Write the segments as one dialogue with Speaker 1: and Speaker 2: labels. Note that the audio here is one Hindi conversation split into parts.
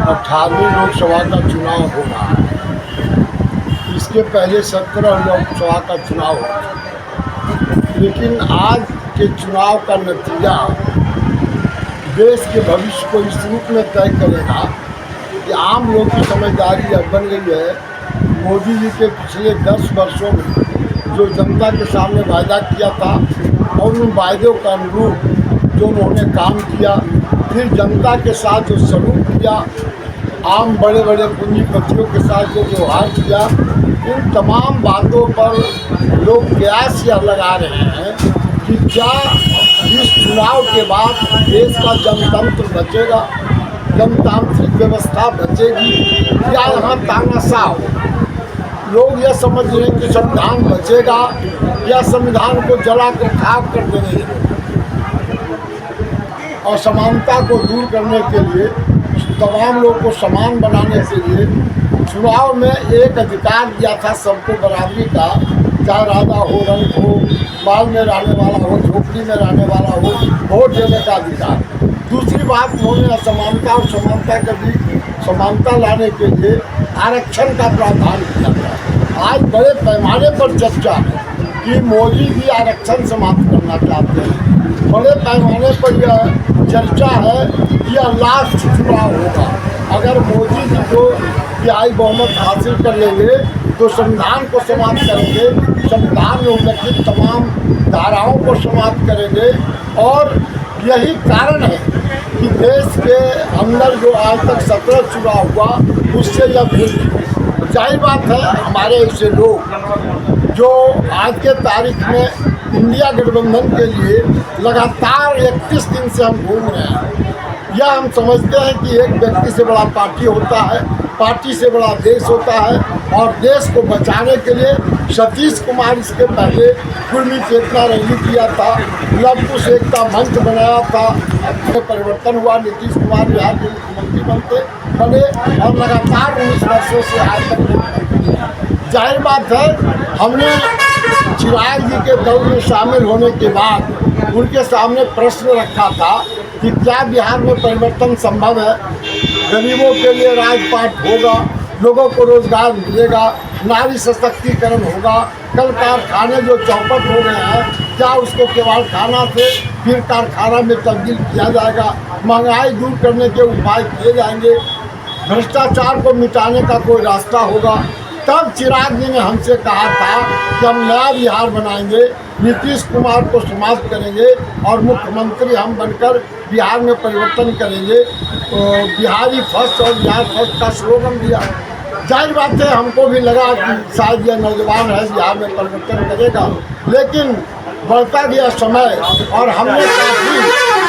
Speaker 1: 18वीं लोकसभा का चुनाव हो रहा है। इसके पहले 17 लोकसभा का चुनाव हो, लेकिन आज के चुनाव का नतीजा देश के भविष्य को इस रूप में तय करेगा कि आम लोगों की समझदारी अब बन गई है। मोदी जी के पिछले 10 वर्षों में जो जनता के सामने वायदा किया था और उन वायदों के अनुरूप जो उन्होंने काम किया, फिर जनता के साथ जो सलूक किया, आम बड़े बड़े पूंजीपतियों के साथ जो व्यवहार किया, इन तमाम बातों पर लोग कयास यह लगा रहे हैं कि क्या इस चुनाव के बाद देश का जनतंत्र बचेगा, जनतांत्रिक व्यवस्था बचेगी या यहाँ तानाशाह हो। लोग यह समझ रहे हैं कि संविधान बचेगा या संविधान को जला कर खाक कर देंगे। असमानता को दूर करने के लिए, तमाम लोगों को समान बनाने के लिए चुनाव में एक अधिकार दिया था सबको बराबरी का, चाहे राजा हो, रंग हो, बाल में रहने वाला हो, झोपड़ी में रहने वाला हो, वोट देने का अधिकार। दूसरी बात, उन्होंने असमानता और समानता के बीच समानता लाने के लिए आरक्षण का प्रावधान किया था। आज बड़े पैमाने पर चर्चा है कि मोदी भी आरक्षण समाप्त करना चाहते हैं। बड़े पैमाने पर यह चर्चा है कि यह लास्ट चुनाव होगा। अगर मोदी जी को तिहाई बहुमत हासिल कर लेंगे तो संविधान को समाप्त करेंगे, संविधान में उल्लिखित तमाम धाराओं को समाप्त करेंगे। और यही कारण है कि देश के अंदर जो आज तक 17 चुनाव हुआ उससे यह भिन्न। जाहिर बात है, हमारे ऐसे लोग जो आज के तारीख में इंडिया गठबंधन के लिए लगातार 31 दिन से हम घूम रहे हैं, यह हम समझते हैं कि एक व्यक्ति से बड़ा पार्टी होता है, पार्टी से बड़ा देश होता है। और देश को बचाने के लिए सतीश कुमार इसके पहले कुर्मी चेतना रैली किया था, लव कुश एकता मंच बनाया था, परिवर्तन हुआ, नीतीश कुमार बिहार के मुख्यमंत्री बने और लगातार 19 वर्षों से आज तक। जाहिर बात है, हमने चिराग जी के दल में शामिल होने के बाद उनके सामने प्रश्न रखा था कि क्या बिहार में परिवर्तन संभव है, गरीबों के लिए राजपाट होगा, लोगों को रोजगार मिलेगा, नारी सशक्तिकरण होगा, कल कारखाने जो चौपट हो गए हैं क्या उसको केवल खाना से फिर कारखाना में तब्दील किया जाएगा, महंगाई दूर करने के उपाय किए जाएंगे, भ्रष्टाचार को मिटाने का कोई रास्ता होगा। तब चिराग जी ने हमसे कहा था कि हम नया बिहार बनाएंगे, नीतीश कुमार को समाप्त करेंगे और मुख्यमंत्री हम बनकर बिहार में परिवर्तन करेंगे। तो बिहारी फर्स्ट और बिहार फर्स्ट का स्लोगन दिया। जाहिर बात है, हमको भी लगा कि शायद यह नौजवान है, बिहार में परिवर्तन करेगा। लेकिन बढ़ता गया समय और हमने काफ़ी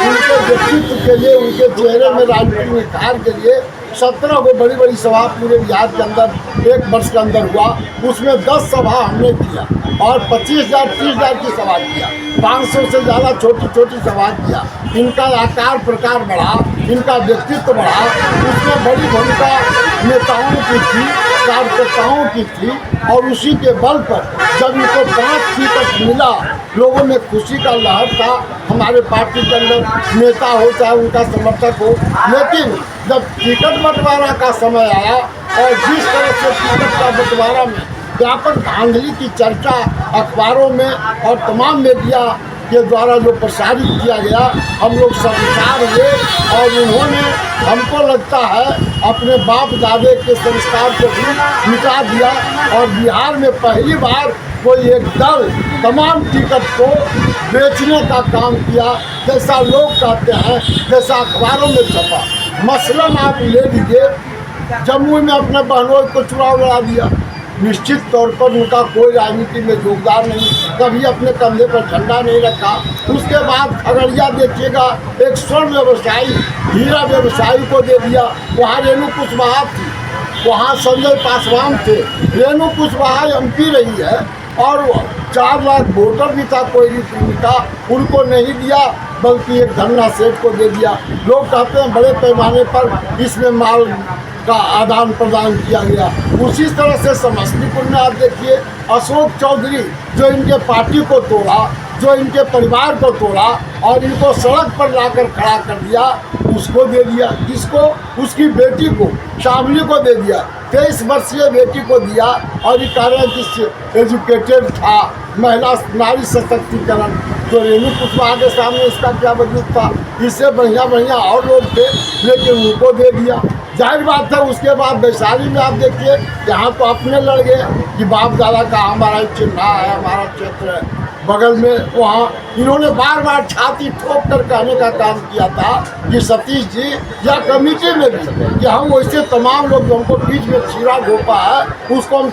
Speaker 1: उनके व्यक्तित्व के लिए, उनके चेहरे में राजनीतिक निखार के लिए 17 को बड़ी बड़ी सभा पूरे बिहार के अंदर एक वर्ष के अंदर हुआ। उसमें 10 सभा हमने किया और 25,000 30,000 की सभा किया, 500 से ज़्यादा छोटी छोटी सभा किया। इनका आकार प्रकार बढ़ा, इनका व्यक्तित्व बढ़ा। उसमें बड़ी भूमिका नेताओं की थी, कार्यकर्ताओं की थी। और उसी के बल पर जब इनको 5 टिकट मिला, लोगों में खुशी का लहर था। हमारे पार्टी के अंदर नेता हो चाहे उनका समर्थक हो, लेकिन जब टिकट बंटवारा का समय आया और जिस तरह से टिकट का बंटवारा में व्यापक धांधली की चर्चा अखबारों में और तमाम मीडिया के द्वारा जो प्रसारित किया गया, हम लोग संस्कार हुए और उन्होंने, हमको लगता है, अपने बाप दादे के संस्कार को भी मिटा दिया। और बिहार में पहली बार कोई एक दल तमाम टिकट को बेचने का काम किया, जैसा लोग कहते हैं, जैसा अखबारों में छपा। मसलन आप ले लीजिए, जम्मू में अपने बहनोई को चुनाव लड़ा दिया। निश्चित तौर पर उनका कोई राजनीति में योगदान नहीं, कभी अपने कंधे पर झंडा नहीं रखा। उसके बाद खगड़िया देखिएगा, एक स्वर्ण व्यवसायी, हीरा व्यवसायी को दे दिया। वहाँ रेणु कुशवाहा थी, वहाँ संजय पासवान थे। रेणु कुशवाहा MP रही है और 4 लाख वोटर भी था कोई का, उनको नहीं दिया बल्कि एक धन्ना सेठ को दे दिया। लोग कहते हैं बड़े पैमाने पर इसमें माल का आदान प्रदान किया गया। उसी तरह से समस्तीपुर में आप देखिए, अशोक चौधरी जो इनके पार्टी को तोड़ा, जो इनके परिवार को तोड़ा और इनको सड़क पर लाकर खड़ा कर दिया, उसको दे दिया। किसको? उसकी बेटी को, शामली को दे दिया। 23 वर्षीय बेटी को दिया और ये कह रहे हैं कि एजुकेटेड था, महिला नारी सशक्तिकरण। तो रेणु कुशवाहा के सामने इसका क्या वजूद था? इससे बढ़िया बढ़िया और लोग थे, लेकिन उनको दे दिया। जाहिर बात है उसके बाद वैशाली में आप देखिए, यहाँ तो अपने लड़ गए कि बाप दादा का हमारा चिन्ह है, हमारा क्षेत्र है। बगल में वहाँ इन्होंने बार बार छाती ठोक कर कहने का काम किया था कि सतीश जी या कमेटी में भी कि हम वैसे तमाम लोग जो हमको बीच में छीरा घोपा है उसको हम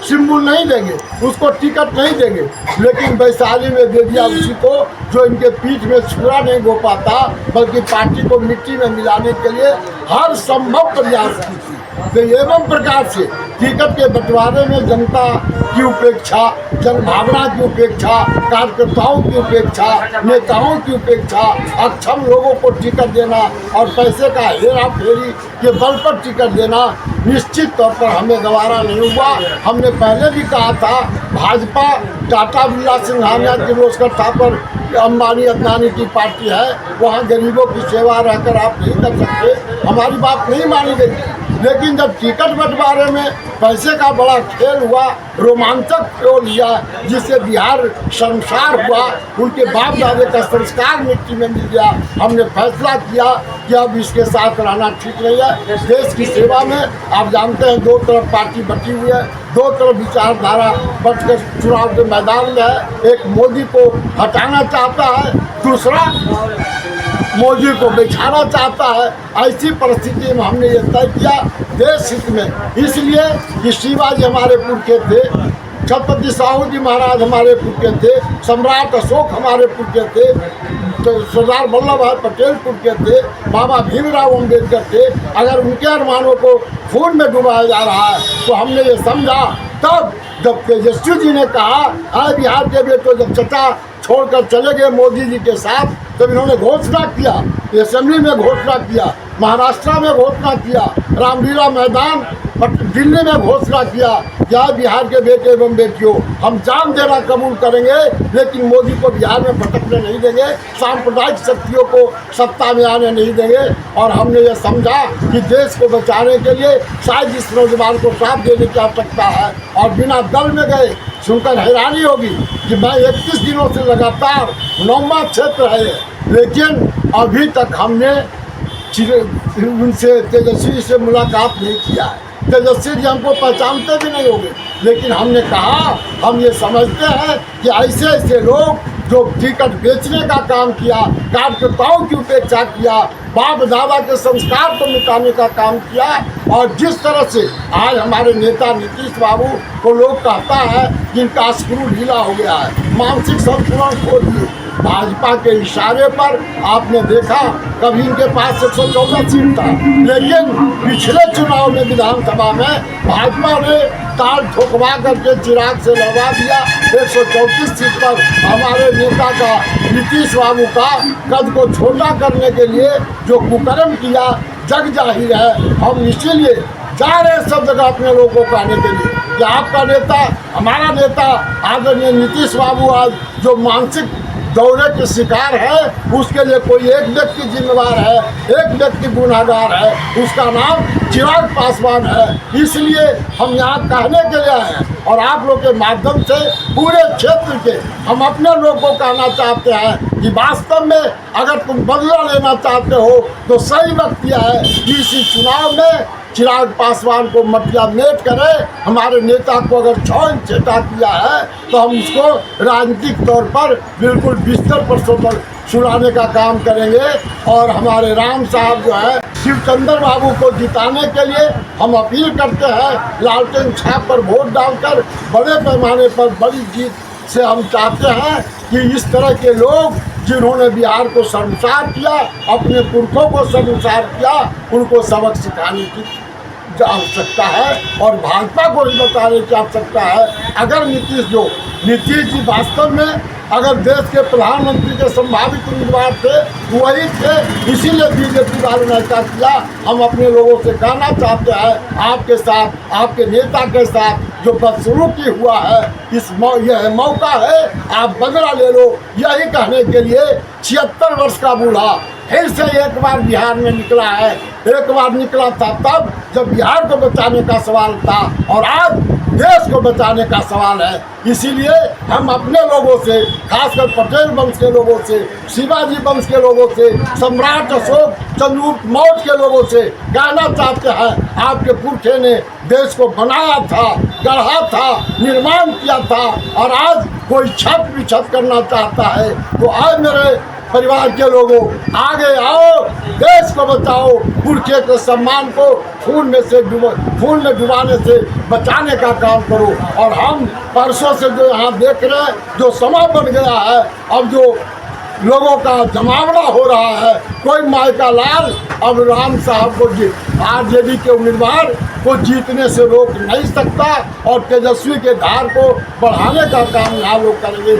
Speaker 1: सिंबल नहीं देंगे, उसको टिकट नहीं देंगे। लेकिन वैशाली में दे दिया उसी को जो इनके पीठ में छुरा नहीं हो पाता, बल्कि पार्टी को मिट्टी में मिलाने के लिए हर संभव प्रयास की थी। तो एवं प्रकार से टिकट के बंटवारे में जनता की उपेक्षा, जनभावना की उपेक्षा, कार्यकर्ताओं की उपेक्षा, नेताओं की उपेक्षा, अक्षम लोगों को टिकट देना और पैसे का हेरा फेरी के बल पर टिकट देना निश्चित तौर पर हमें गवारा नहीं हुआ। हमने पहले भी कहा था भाजपा टाटा बिरला सिंघानिया किर्लोस्कर थापर अंबानी अदनानी की पार्टी है, वहाँ गरीबों की सेवा रहकर आप नहीं कर सकते। हमारी बात नहीं मानी गई। लेकिन जब टिकट बंटवारे में पैसे का बड़ा खेल हुआ, रोमांचक खेल लिया, जिससे बिहार शर्मसार हुआ, उनके बाप दादे का संस्कार मिट्टी में मिल गया, हमने फैसला किया कि अब इसके साथ रहना ठीक नहीं है। देश की सेवा में आप जानते हैं दो तरफ पार्टी बटी हुई है, दो तरफ विचारधारा बटकर चुनाव के मैदान में है। एक मोदी को हटाना चाहता है, दूसरा मोदी को बिछाना चाहता है। ऐसी परिस्थिति में हमने ये तय किया देश हित में, इसलिए कि शिवाजी हमारे पुरखे थे, छत्रपति साहू जी महाराज हमारे पुरखे थे, सम्राट अशोक हमारे पुरखे थे, तो सरदार वल्लभ भाई पटेल पुरखे थे, बाबा भीमराव अम्बेडकर थे। अगर उनके अरमानों को खून में डुबाया जा रहा है तो हमने ये समझा तब जब तेजस्वी जी ने कहा आए बिहार के बेटो, जब चचा छोड़कर चले गए मोदी जी के साथ, तब इन्होंने घोषणा किया, असेंबली में घोषणा किया, महाराष्ट्र में घोषणा किया, रामलीला मैदान दिल्ली में घोषणा किया क्या बिहार के बेटे एवं बेटियों, हम जान देना कबूल करेंगे लेकिन मोदी को बिहार में भटकने नहीं देंगे, सांप्रदायिक शक्तियों को सत्ता में आने नहीं देंगे। और हमने ये समझा कि देश को बचाने के लिए शायद इस नौजवान को साथ देने की आवश्यकता है, और बिना दल में गए। सुनकर हैरानी होगी कि मैं 31 दिनों से लगातार 9वां क्षेत्र है, लेकिन अभी तक हमने उनसे तेजस्वी से मुलाकात नहीं किया है। तेजस्वी जी हमको पहचानते भी नहीं होंगे, लेकिन हमने कहा हम ये समझते हैं कि ऐसे ऐसे लोग जो टिकट बेचने का काम किया, कार्यकर्ताओं की उपेक्षा किया, बाप दादा के संस्कार को मिटाने का काम किया, और जिस तरह से आज हमारे नेता नीतीश बाबू को लोग कहता है जिनका स्क्रू ढीला हो गया है, मानसिक संतुलन खो दिए, भाजपा के इशारे पर आपने देखा कभी इनके पास 114 सीट था, लेकिन पिछले चुनाव में विधानसभा में भाजपा ने ताल ठोकवा करके चिराग से लड़वा दिया। 134 सीट पर हमारे नेता का नीतीश बाबू का कद को छोटा करने के लिए जो कुकर्म किया जग जाहिर है। हम इसीलिए जा रहे हैं सब जगह अपने लोगों को कहने के लिए कि आपका नेता, हमारा नेता आदरणीय नीतीश बाबू आज जो मानसिक दौरे के शिकार है, उसके लिए कोई एक व्यक्ति जिम्मेवार है, एक व्यक्ति गुनाहगार है, उसका नाम चिराग पासवान है। इसलिए हम यहाँ कहने के लिए आए हैं और आप लोग के माध्यम से पूरे क्षेत्र के हम अपने लोग को कहना चाहते हैं कि वास्तव में अगर तुम बदला लेना चाहते हो तो सही वक्त यह है कि इसी चुनाव में चिराग पासवान को मटिया मेट करे। हमारे नेता को अगर छौन छेटा किया है तो हम उसको राजनीतिक तौर पर बिल्कुल बिस्तर पर सोकर सुनाने का काम करेंगे। और हमारे राम साहब जो है शिवचंद्र बाबू को जिताने के लिए हम अपील करते हैं, लालटेन छाप पर वोट डालकर बड़े पैमाने पर बड़ी जीत से हम चाहते हैं कि इस तरह के लोग जिन्होंने बिहार को शर्मसार किया, अपने पुरखों को शर्मसार किया, उनको सबक सिखाने की आवश्यकता है और भाजपा को भी बताने की आवश्यकता है। अगर नीतीश जी वास्तव में अगर देश के प्रधानमंत्री के संभावित उम्मीदवार थे, वही थे, इसीलिए बीजेपी वालों ने ऐसा किया। हम अपने लोगों से कहना चाहते हैं आपके साथ, आपके नेता के साथ जो बदसलूकी हुआ है, यह मौका है, आप बदला ले लो। यही कहने के लिए 76 वर्ष का बूढ़ा फिर से एक बार बिहार में निकला है। एक बार निकला था तब जब बिहार को बचाने का सवाल था, और आज देश को बचाने का सवाल है। इसीलिए हम अपने लोगों से, खासकर पटेल वंश के लोगों से, शिवाजी वंश के लोगों से, सम्राट अशोक चंद्रगुप्त मौर्य के लोगों से कहना चाहते हैं, आपके पुरखे ने देश को बनाया था, गढ़ा था, निर्माण किया था, और आज कोई छत विछत करना चाहता है तो आज मेरे परिवार के लोगों आगे आओ, देश को बचाओ, पुरखे के सम्मान को खून में डुबाने से बचाने का काम करो। और हम परसों से जो यहाँ देख रहे हैं, जो समय बन गया है, अब जो लोगों का जमावड़ा हो रहा है, कोई माई का लाल अब राम साहब को आरजेडी के उम्मीदवार को जीतने से रोक नहीं सकता, और तेजस्वी के धार को बढ़ाने का काम यहाँ लोग करेंगे।